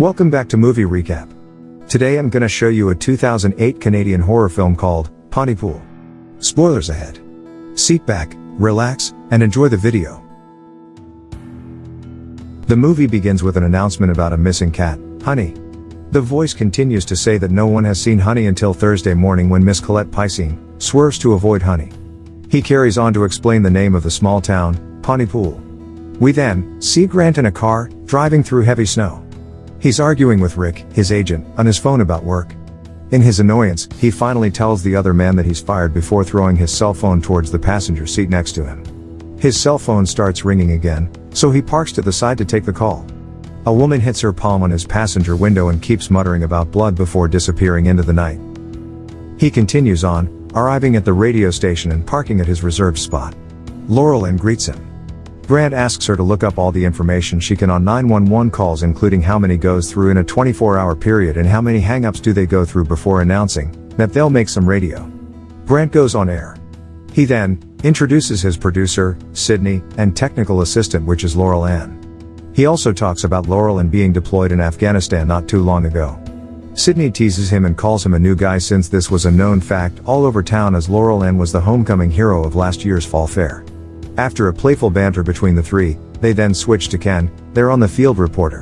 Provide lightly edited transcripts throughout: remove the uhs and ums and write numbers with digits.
Welcome back to Movie Recap. Today I'm gonna show you a 2008 Canadian horror film called Pontypool. Spoilers ahead. Sit back, relax, and enjoy the video. The movie begins with an announcement about a missing cat, Honey. The voice continues to say that no one has seen Honey until Thursday morning when Miss Colette Piscine swerves to avoid Honey. He carries on to explain the name of the small town, Pontypool. We then see Grant in a car, driving through heavy snow. He's arguing with Rick, his agent, on his phone about work. In his annoyance, he finally tells the other man that he's fired before throwing his cell phone towards the passenger seat next to him. His cell phone starts ringing again, so he parks to the side to take the call. A woman hits her palm on his passenger window and keeps muttering about blood before disappearing into the night. He continues on, arriving at the radio station and parking at his reserved spot. Laurel Ann greets him. Grant asks her to look up all the information she can on 911 calls, including how many goes through in a 24-hour period and how many hang-ups do they go through before announcing that they'll make some radio. Grant goes on air. He then introduces his producer, Sydney, and technical assistant, which is Laurel Ann. He also talks about Laurel Ann being deployed in Afghanistan not too long ago. Sydney teases him and calls him a new guy, since this was a known fact all over town, as Laurel Ann was the homecoming hero of last year's fall fair. After a playful banter between the three, they then switch to Ken, their on-the-field reporter.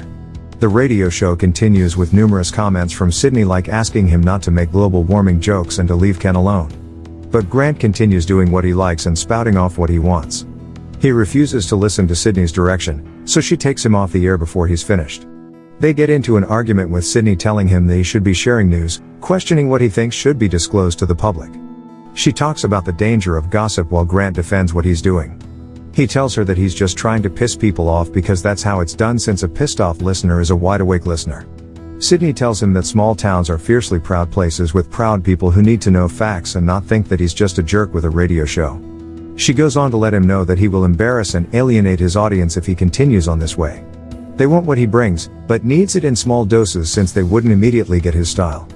The radio show continues with numerous comments from Sydney, like asking him not to make global warming jokes and to leave Ken alone. But Grant continues doing what he likes and spouting off what he wants. He refuses to listen to Sydney's direction, so she takes him off the air before he's finished. They get into an argument with Sydney telling him that he should be sharing news, questioning what he thinks should be disclosed to the public. She talks about the danger of gossip while Grant defends what he's doing. He tells her that he's just trying to piss people off because that's how it's done, since a pissed off listener is a wide awake listener. Sydney tells him that small towns are fiercely proud places with proud people who need to know facts and not think that he's just a jerk with a radio show. She goes on to let him know that he will embarrass and alienate his audience if he continues on this way. They want what he brings, but needs it in small doses, since they wouldn't immediately get his style.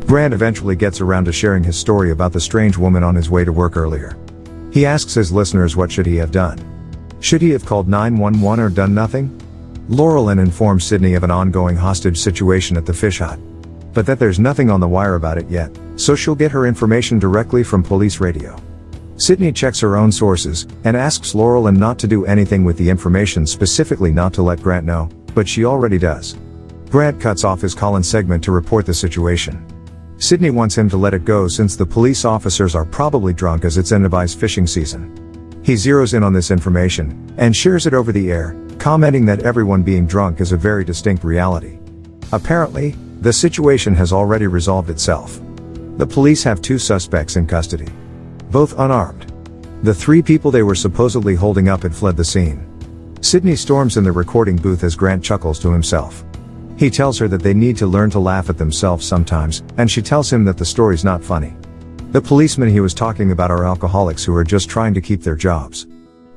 Grant eventually gets around to sharing his story about the strange woman on his way to work earlier. He asks his listeners what should he have done. Should he have called 911 or done nothing? Laurel Ann informs Sydney of an ongoing hostage situation at the fish hut, but that there's nothing on the wire about it yet, so she'll get her information directly from police radio. Sydney checks her own sources and asks Laurel Ann not to do anything with the information, specifically not to let Grant know, but she already does. Grant cuts off his call-in segment to report the situation. Sydney wants him to let it go since the police officers are probably drunk, as it's end of ice fishing season. He zeroes in on this information and shares it over the air, commenting that everyone being drunk is a very distinct reality. Apparently, the situation has already resolved itself. The police have 2 suspects in custody, both unarmed. The 3 people they were supposedly holding up had fled the scene. Sydney storms in the recording booth as Grant chuckles to himself. He tells her that they need to learn to laugh at themselves sometimes, and she tells him that the story's not funny. The policemen he was talking about are alcoholics who are just trying to keep their jobs.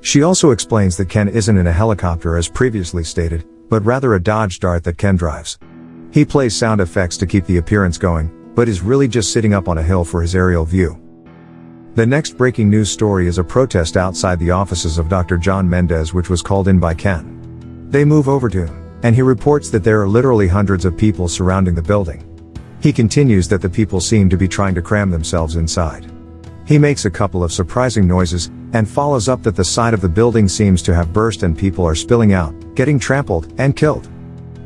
She also explains that Ken isn't in a helicopter as previously stated, but rather a Dodge Dart that Ken drives. He plays sound effects to keep the appearance going, but is really just sitting up on a hill for his aerial view. The next breaking news story is a protest outside the offices of Dr. John Mendez, which was called in by Ken. They move over to him, and he reports that there are literally hundreds of people surrounding the building. He continues that the people seem to be trying to cram themselves inside. He makes a couple of surprising noises, and follows up that the side of the building seems to have burst and people are spilling out, getting trampled, and killed.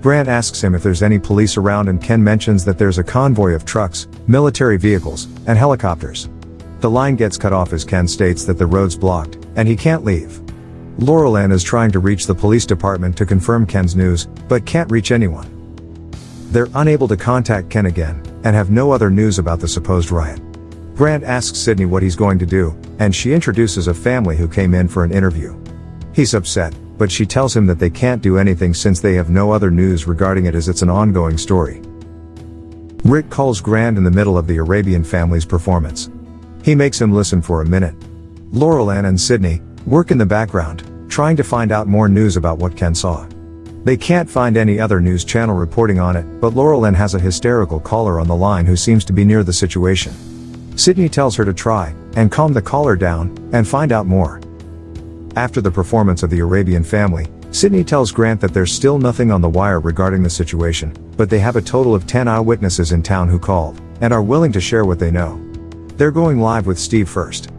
Grant asks him if there's any police around, and Ken mentions that there's a convoy of trucks, military vehicles, and helicopters. The line gets cut off as Ken states that the road's blocked, and he can't leave. Laurel Ann is trying to reach the police department to confirm Ken's news, but can't reach anyone. They're unable to contact Ken again, and have no other news about the supposed riot. Grant asks Sydney what he's going to do, and she introduces a family who came in for an interview. He's upset, but she tells him that they can't do anything since they have no other news regarding it, as it's an ongoing story. Rick calls Grant in the middle of the Arabian family's performance. He makes him listen for a minute. Laurel Ann and Sydney work in the background, trying to find out more news about what Ken saw. They can't find any other news channel reporting on it, but Laurel Ann has a hysterical caller on the line who seems to be near the situation. Sydney tells her to try and calm the caller down and find out more. After the performance of the Arabian family, Sydney tells Grant that there's still nothing on the wire regarding the situation, but they have a total of 10 eyewitnesses in town who called, and are willing to share what they know. They're going live with Steve first.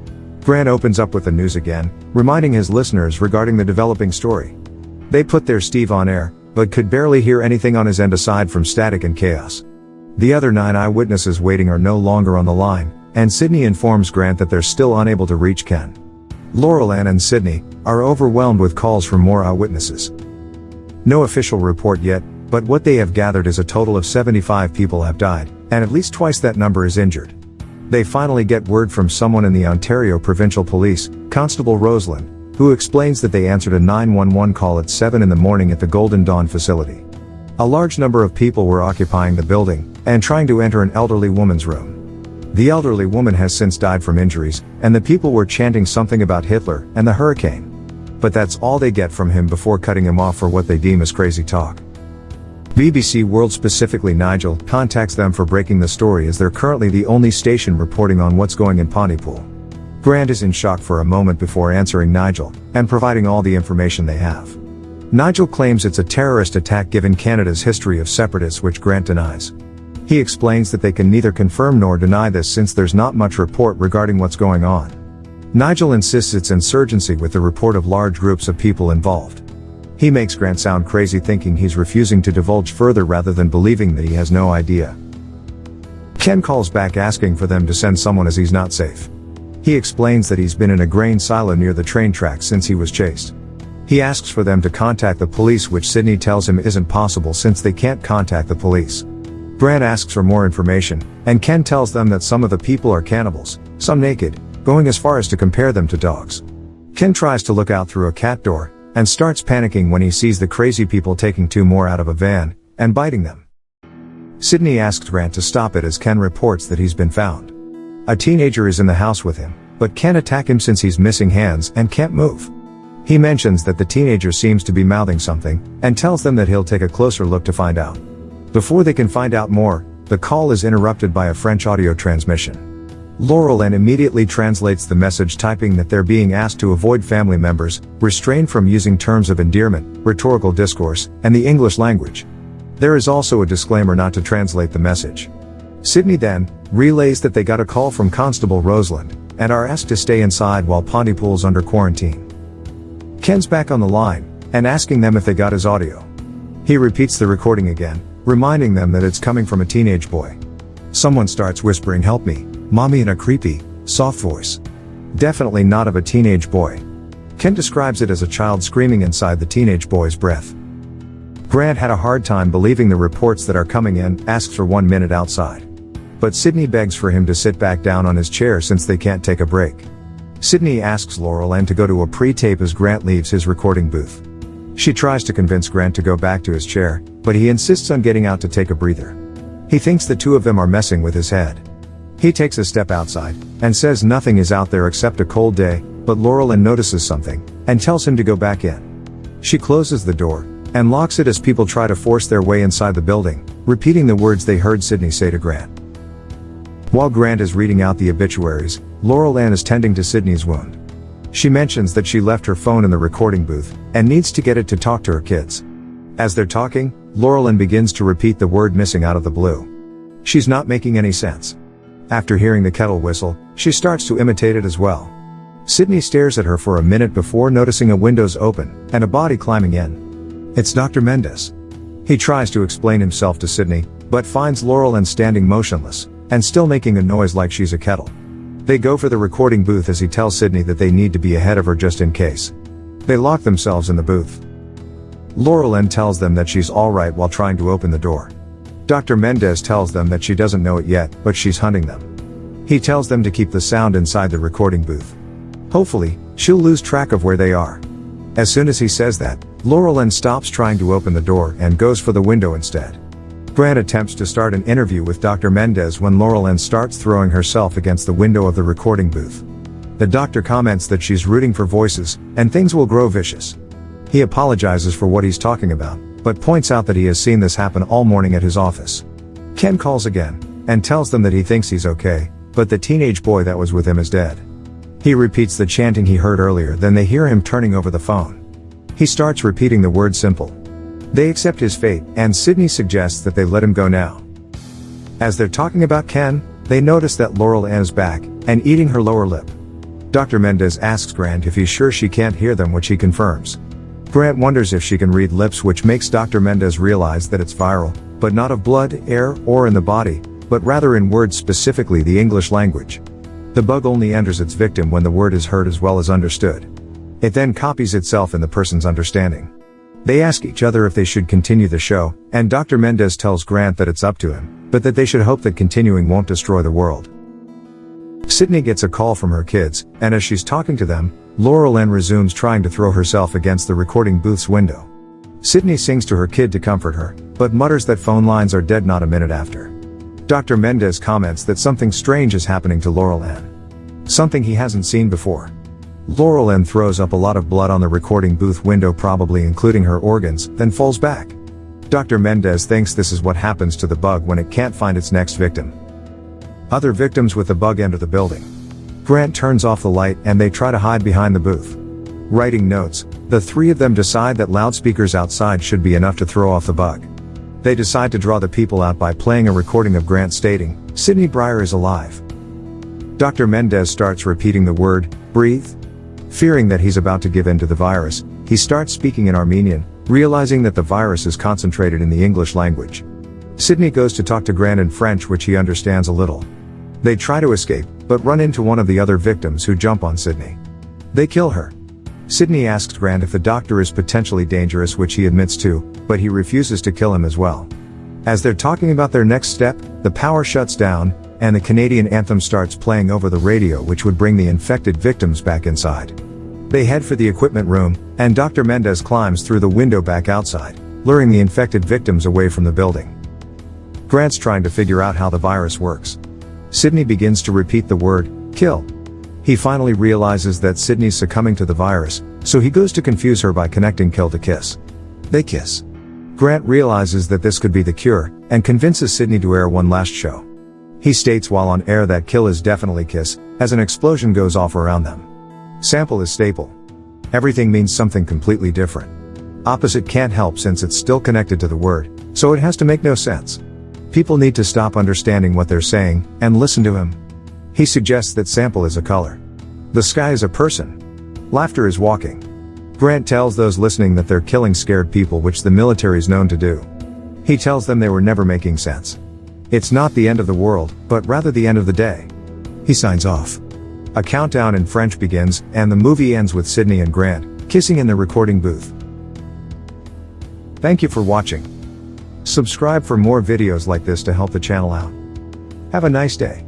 Grant opens up with the news again, reminding his listeners regarding the developing story. They put their Steve on air, but could barely hear anything on his end aside from static and chaos. The other 9 eyewitnesses waiting are no longer on the line, and Sydney informs Grant that they're still unable to reach Ken. Laurel Ann and Sydney are overwhelmed with calls from more eyewitnesses. No official report yet, but what they have gathered is a total of 75 people have died, and at least twice that number is injured. They finally get word from someone in the Ontario Provincial Police, Constable Rosalind, who explains that they answered a 911 call at 7 in the morning at the Golden Dawn facility. A large number of people were occupying the building, and trying to enter an elderly woman's room. The elderly woman has since died from injuries, and the people were chanting something about Hitler and the hurricane. But that's all they get from him before cutting him off for what they deem as crazy talk. BBC World, specifically Nigel, contacts them for breaking the story as they're currently the only station reporting on what's going in Pontypool. Grant is in shock for a moment before answering Nigel, and providing all the information they have. Nigel claims it's a terrorist attack given Canada's history of separatists, which Grant denies. He explains that they can neither confirm nor deny this since there's not much report regarding what's going on. Nigel insists it's insurgency with the report of large groups of people involved. He makes Grant sound crazy, thinking he's refusing to divulge further rather than believing that he has no idea. Ken calls back asking for them to send someone as he's not safe. He explains that he's been in a grain silo near the train tracks since he was chased. He asks for them to contact the police, which Sydney tells him isn't possible since they can't contact the police. Grant asks for more information, and Ken tells them that some of the people are cannibals, some naked, going as far as to compare them to dogs. Ken tries to look out through a cat door, and starts panicking when he sees the crazy people taking 2 more out of a van, and biting them. Sydney asks Grant to stop it as Ken reports that he's been found. A teenager is in the house with him, but can't attack him since he's missing hands and can't move. He mentions that the teenager seems to be mouthing something, and tells them that he'll take a closer look to find out. Before they can find out more, the call is interrupted by a French audio transmission. Laurel Ann immediately translates the message, typing that they're being asked to avoid family members, refrain from using terms of endearment, rhetorical discourse, and the English language. There is also a disclaimer not to translate the message. Sydney then relays that they got a call from Constable Rosalind, and are asked to stay inside while Pontypool's under quarantine. Ken's back on the line, and asking them if they got his audio. He repeats the recording again, reminding them that it's coming from a teenage boy. Someone starts whispering "help me, mommy" in a creepy, soft voice. Definitely not of a teenage boy. Ken describes it as a child screaming inside the teenage boy's breath. Grant had a hard time believing the reports that are coming in, asks for 1 minute outside. But Sydney begs for him to sit back down on his chair since they can't take a break. Sydney asks Laurel Ann to go to a pre-tape as Grant leaves his recording booth. She tries to convince Grant to go back to his chair, but he insists on getting out to take a breather. He thinks the 2 of them are messing with his head. He takes a step outside, and says nothing is out there except a cold day, but Laurel Ann notices something, and tells him to go back in. She closes the door, and locks it as people try to force their way inside the building, repeating the words they heard Sydney say to Grant. While Grant is reading out the obituaries, Laurel Ann is tending to Sydney's wound. She mentions that she left her phone in the recording booth, and needs to get it to talk to her kids. As they're talking, Laurel Ann begins to repeat the word "missing" out of the blue. She's not making any sense. After hearing the kettle whistle, she starts to imitate it as well. Sydney stares at her for a minute before noticing a window's open, and a body climbing in. It's Dr. Mendes. He tries to explain himself to Sydney, but finds Laurel Ann standing motionless, and still making a noise like she's a kettle. They go for the recording booth as he tells Sydney that they need to be ahead of her just in case. They lock themselves in the booth. Laurel Ann tells them that she's alright while trying to open the door. Dr. Mendes tells them that she doesn't know it yet, but she's hunting them. He tells them to keep the sound inside the recording booth. Hopefully, she'll lose track of where they are. As soon as he says that, Laurel Ann stops trying to open the door and goes for the window instead. Grant attempts to start an interview with Dr. Mendes when Laurel Ann starts throwing herself against the window of the recording booth. The doctor comments that she's rooting for voices, and things will grow vicious. He apologizes for what he's talking about, but points out that he has seen this happen all morning at his office. Ken calls again, and tells them that he thinks he's okay, but the teenage boy that was with him is dead. He repeats the chanting he heard earlier, then they hear him turning over the phone. He starts repeating the word simple. They accept his fate, and Sydney suggests that they let him go now. As they're talking about Ken, they notice that Laurel Ann is back, and eating her lower lip. Dr. Mendez asks Grant if he's sure she can't hear them, which he confirms. Grant wonders if she can read lips, which makes Dr. Mendez realize that it's viral, but not of blood, air, or in the body, but rather in words, specifically the English language. The bug only enters its victim when the word is heard as well as understood. It then copies itself in the person's understanding. They ask each other if they should continue the show, and Dr. Mendez tells Grant that it's up to him, but that they should hope that continuing won't destroy the world. Sydney gets a call from her kids, and as she's talking to them, Laurel Ann resumes trying to throw herself against the recording booth's window. Sydney sings to her kid to comfort her, but mutters that phone lines are dead not a minute after. Dr. Mendez comments that something strange is happening to Laurel Ann. Something he hasn't seen before. Laurel Ann throws up a lot of blood on the recording booth window, probably including her organs, then falls back. Dr. Mendez thinks this is what happens to the bug when it can't find its next victim. Other victims with the bug enter the building. Grant turns off the light and they try to hide behind the booth. Writing notes, the three of them decide that loudspeakers outside should be enough to throw off the bug. They decide to draw the people out by playing a recording of Grant stating, "Sydney Breyer is alive." Dr. Mendez starts repeating the word, "breathe." Fearing that he's about to give in to the virus, he starts speaking in Armenian, realizing that the virus is concentrated in the English language. Sydney goes to talk to Grant in French, which he understands a little. They try to escape, but run into one of the other victims who jump on Sydney. They kill her. Sydney asks Grant if the doctor is potentially dangerous, which he admits to, but he refuses to kill him as well. As they're talking about their next step, the power shuts down, and the Canadian anthem starts playing over the radio, which would bring the infected victims back inside. They head for the equipment room, and Dr. Mendez climbs through the window back outside, luring the infected victims away from the building. Grant's trying to figure out how the virus works. Sydney begins to repeat the word, "kill." He finally realizes that Sydney's succumbing to the virus, so he goes to confuse her by connecting kill to kiss. They kiss. Grant realizes that this could be the cure, and convinces Sydney to air one last show. He states while on air that kill is definitely kiss, as an explosion goes off around them. Sample is staple. Everything means something completely different. Opposite can't help since it's still connected to the word, so it has to make no sense. People need to stop understanding what they're saying, and listen to him. He suggests that sample is a color. The sky is a person. Laughter is walking. Grant tells those listening that they're killing scared people, which the military is known to do. He tells them they were never making sense. It's not the end of the world, but rather the end of the day. He signs off. A countdown in French begins, and the movie ends with Sydney and Grant kissing in the recording booth. Thank you for watching. Subscribe for more videos like this to help the channel out. Have a nice day.